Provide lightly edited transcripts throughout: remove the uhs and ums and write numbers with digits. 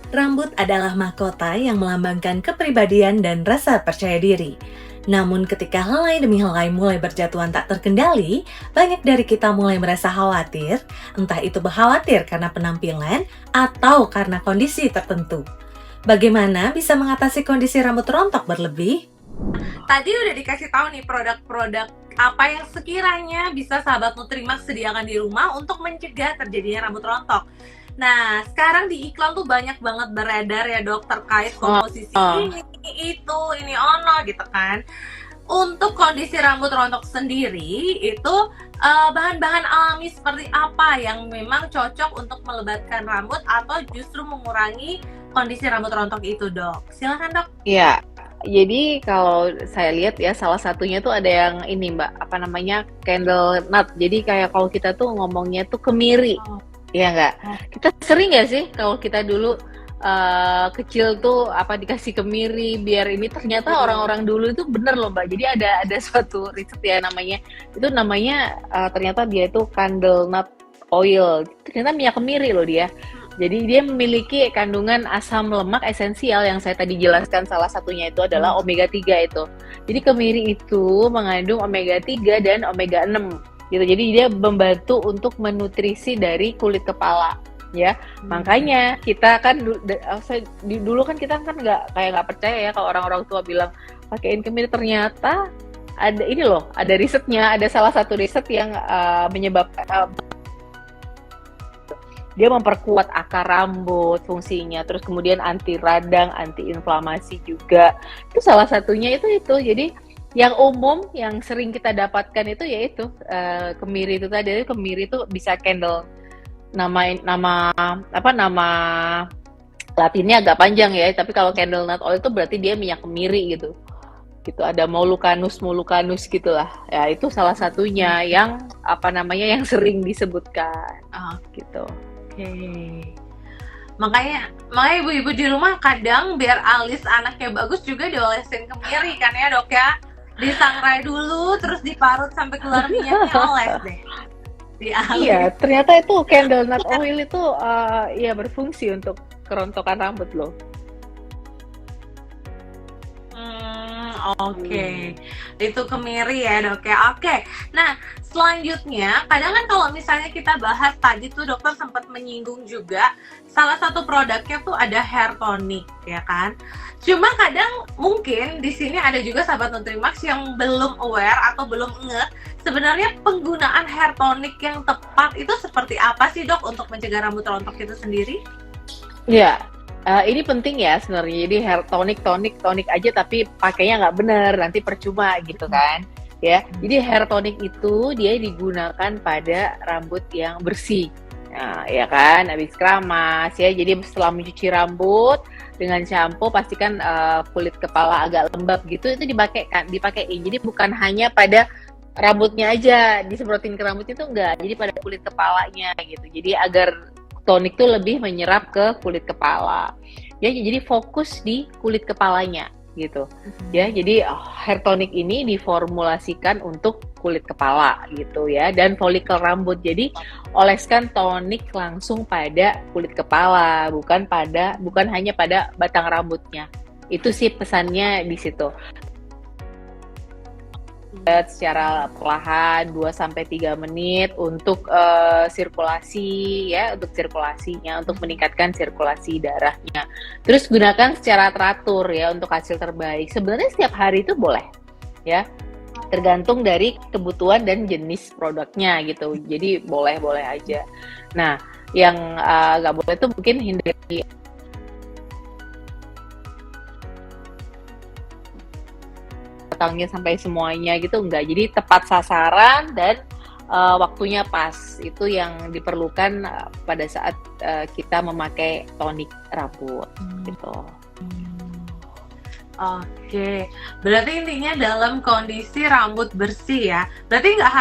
Rambut adalah mahkota yang melambangkan kepribadian dan rasa percaya diri. Namun ketika helai demi helai mulai berjatuhan tak terkendali, banyak dari kita mulai merasa khawatir, entah itu khawatir karena penampilan atau karena kondisi tertentu. Bagaimana bisa mengatasi kondisi rambut rontok berlebih? Tadi udah dikasih tahu nih produk-produk apa yang sekiranya bisa sahabat Nutrimax sediakan di rumah untuk mencegah terjadinya rambut rontok. Nah, sekarang di iklan tuh banyak banget beredar ya dok terkait komposisi ini ono gitu kan. Untuk kondisi rambut rontok sendiri itu bahan-bahan alami seperti apa yang memang cocok untuk melebatkan rambut atau justru mengurangi kondisi rambut rontok itu dok? Silakan dok. Iya, jadi kalau saya lihat ya salah satunya tuh ada yang ini Mbak, apa namanya candle nut. Jadi kayak kalau kita tuh ngomongnya tuh kemiri, ya nggak? Kita sering nggak sih kalau kita dulu kecil tuh apa dikasih kemiri biar ini ternyata orang-orang dulu itu bener loh Mbak. Jadi ada suatu riset ya namanya ternyata dia itu candle nut oil. Ternyata minyak kemiri loh dia. Jadi dia memiliki kandungan asam lemak esensial yang saya tadi jelaskan, salah satunya itu adalah omega 3 itu. Jadi kemiri itu mengandung omega 3 dan omega 6 gitu. Jadi dia membantu untuk menutrisi dari kulit kepala ya. Makanya kita kan dulu kan kita kan nggak percaya ya kalau orang-orang tua bilang pakein kemiri, ternyata ada ini loh, ada risetnya, ada salah satu riset yang menyebabkan dia memperkuat akar rambut fungsinya, terus kemudian anti radang, anti inflamasi juga. Itu salah satunya itu. Jadi yang umum yang sering kita dapatkan itu yaitu kemiri itu tadi. Kemiri itu bisa candle, nama latinnya agak panjang ya, tapi kalau candle nut oil itu berarti dia minyak kemiri gitu. Gitu ada molucanus gitulah. Ya itu salah satunya yang yang sering disebutkan. Gitu. Makanya ibu-ibu di rumah kadang biar alis anaknya bagus juga diolesin kemiri kan ya dok ya, disangrai dulu terus diparut sampai keluar minyaknya, oles deh di alis. Iya, ternyata itu candle nut oil itu ya berfungsi untuk kerontokan rambut loh. Oke. Itu kemiri ya dok ya. Oke. Nah selanjutnya kadang kan kalau misalnya kita bahas tadi tuh dokter sempat menyinggung juga salah satu produknya tuh ada hair tonic ya kan. Cuma kadang mungkin di sini ada juga sahabat Nutrimax yang belum aware atau belum ngeh sebenarnya penggunaan hair tonic yang tepat itu seperti apa sih dok untuk mencegah rambut rontok itu sendiri? Iya. Ini penting ya sebenarnya. Jadi hair tonic aja tapi pakainya nggak bener, nanti percuma gitu kan ya. Jadi hair tonic itu dia digunakan pada rambut yang bersih, nah, ya kan, habis keramas ya. Jadi setelah mencuci rambut dengan shampoo pastikan kulit kepala agak lembab gitu, itu dipakein. Jadi bukan hanya pada rambutnya aja disemprotin ke rambut, itu enggak, jadi pada kulit kepalanya gitu. Jadi agar tonik tuh lebih menyerap ke kulit kepala ya, jadi fokus di kulit kepalanya gitu ya. Jadi hair tonic ini diformulasikan untuk kulit kepala gitu ya, dan folikel rambut. Jadi oleskan tonik langsung pada kulit kepala, bukan hanya pada batang rambutnya. Itu sih pesannya di situ. Secara perlahan 2-3 menit untuk sirkulasi ya, untuk sirkulasinya, untuk meningkatkan sirkulasi darahnya. Terus gunakan secara teratur ya untuk hasil terbaik. Sebenarnya setiap hari itu boleh ya, tergantung dari kebutuhan dan jenis produknya gitu. Jadi boleh aja. Nah yang nggak boleh tuh mungkin hindari batangnya sampai semuanya gitu, enggak. Jadi tepat sasaran dan waktunya pas, itu yang diperlukan pada saat kita memakai tonik rambut gitu. Oke, berarti intinya dalam kondisi rambut bersih ya. Berarti nggak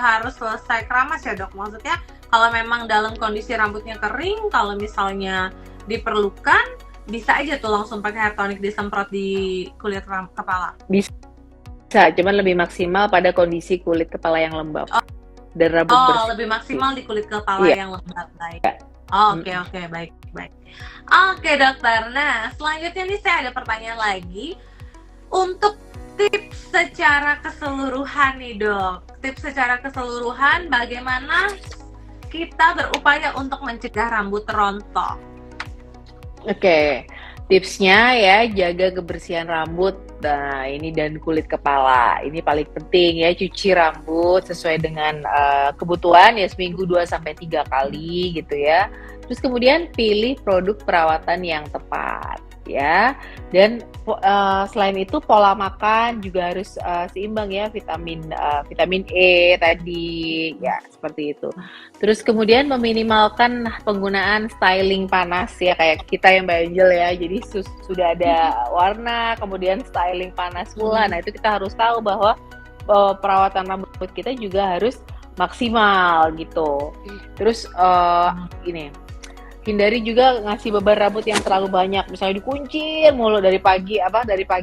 harus selesai keramas ya dok. Maksudnya kalau memang dalam kondisi rambutnya kering, kalau misalnya diperlukan bisa aja tuh langsung pakai hair tonic disemprot di kulit kepala. Bisa, cuman lebih maksimal pada kondisi kulit kepala yang lembab dan rambut bersih. Lebih maksimal di kulit kepala yang lembab, baik. Oke, baik. baik. Oke dokter, nah selanjutnya nih saya ada pertanyaan lagi. Untuk tips secara keseluruhan nih dok, tips secara keseluruhan bagaimana kita berupaya untuk mencegah rambut rontok? Oke, tipsnya ya jaga kebersihan rambut. Nah, ini dan kulit kepala. Ini paling penting ya, cuci rambut sesuai dengan kebutuhan ya seminggu 2 sampai 3 kali gitu ya. Terus kemudian pilih produk perawatan yang tepat ya. Dan selain itu pola makan juga harus seimbang ya, vitamin E tadi ya seperti itu. Terus kemudian meminimalkan penggunaan styling panas ya kayak kita yang Mbak Angel ya. Jadi sudah ada warna, kemudian styling panas pula. Nah, itu kita harus tahu bahwa perawatan rambut kita juga harus maksimal gitu. Terus ini hindari juga ngasih beban rambut yang terlalu banyak. Misalnya dikuncir mulu dari pagi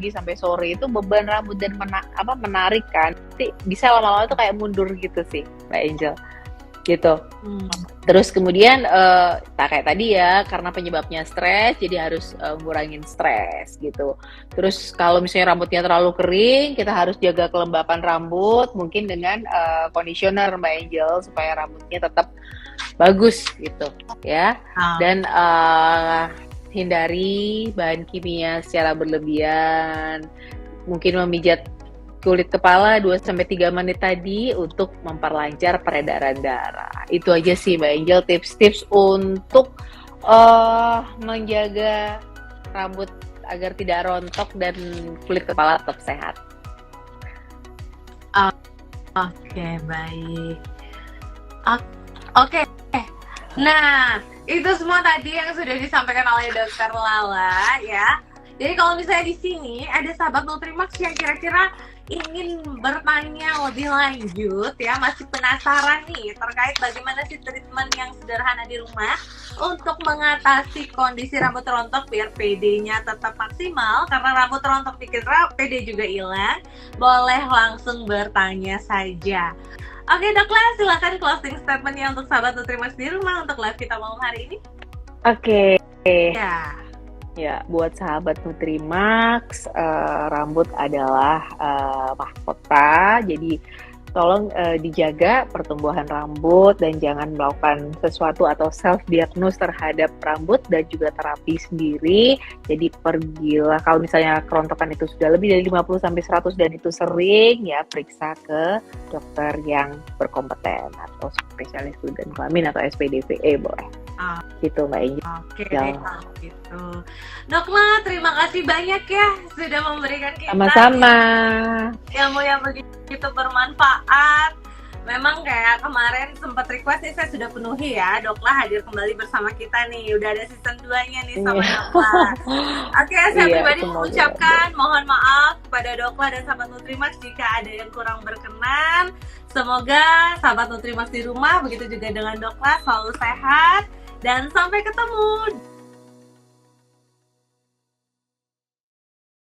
sampai sore, itu beban rambut dan menarik kan. Nanti bisa lama-lama tuh kayak mundur gitu sih, Mbak Angel. Gitu. Terus kemudian kayak tadi ya, karena penyebabnya stres, jadi harus ngurangin stres gitu. Terus kalau misalnya rambutnya terlalu kering, kita harus jaga kelembapan rambut, mungkin dengan conditioner Mbak Angel, supaya rambutnya tetap bagus gitu ya. Dan hindari bahan kimia secara berlebihan. Mungkin memijat kulit kepala 2-3 menit tadi untuk memperlancar peredaran darah. Itu aja sih Mbak Angel, tips-tips untuk menjaga rambut agar tidak rontok dan kulit kepala tetap sehat. Oke, baik. Oke. Nah, itu semua tadi yang sudah disampaikan oleh Dokter Lala ya. Jadi kalau misalnya di sini ada sahabat Nutrimax yang kira-kira ingin bertanya lebih lanjut ya, masih penasaran nih terkait bagaimana sih treatment yang sederhana di rumah untuk mengatasi kondisi rambut rontok biar PD-nya tetap maksimal, karena rambut rontok dikit PD juga hilang, boleh langsung bertanya saja. Oke Dok, silakan closing statementnya untuk sahabat Nutrimax di rumah untuk live kita malam hari ini. Oke. Ya. Ya, buat sahabat Nutrimax, rambut adalah mahkota, jadi tolong dijaga pertumbuhan rambut dan jangan melakukan sesuatu atau self-diagnose terhadap rambut dan juga terapi sendiri. Jadi pergilah, kalau misalnya kerontokan itu sudah lebih dari 50-100 dan itu sering, ya periksa ke dokter yang berkompeten atau spesialis kulit dan kelamin atau SPDVE boleh. Gitu Mbak Inji. Oke, gitu. Dokter, terima kasih banyak ya sudah memberikan kita sama-sama ilmu yang begitu bermanfaat. Memang kayak kemarin sempat request nih, saya sudah penuhi ya. Dokla hadir kembali bersama kita nih. Udah ada season 2-nya nih sama Dokla. Oke, saya pribadi mengucapkan mohon maaf kepada Dokla dan sahabat Nutrimax jika ada yang kurang berkenan. Semoga sahabat Nutrimax di rumah, begitu juga dengan Dokla, selalu sehat. Dan sampai ketemu.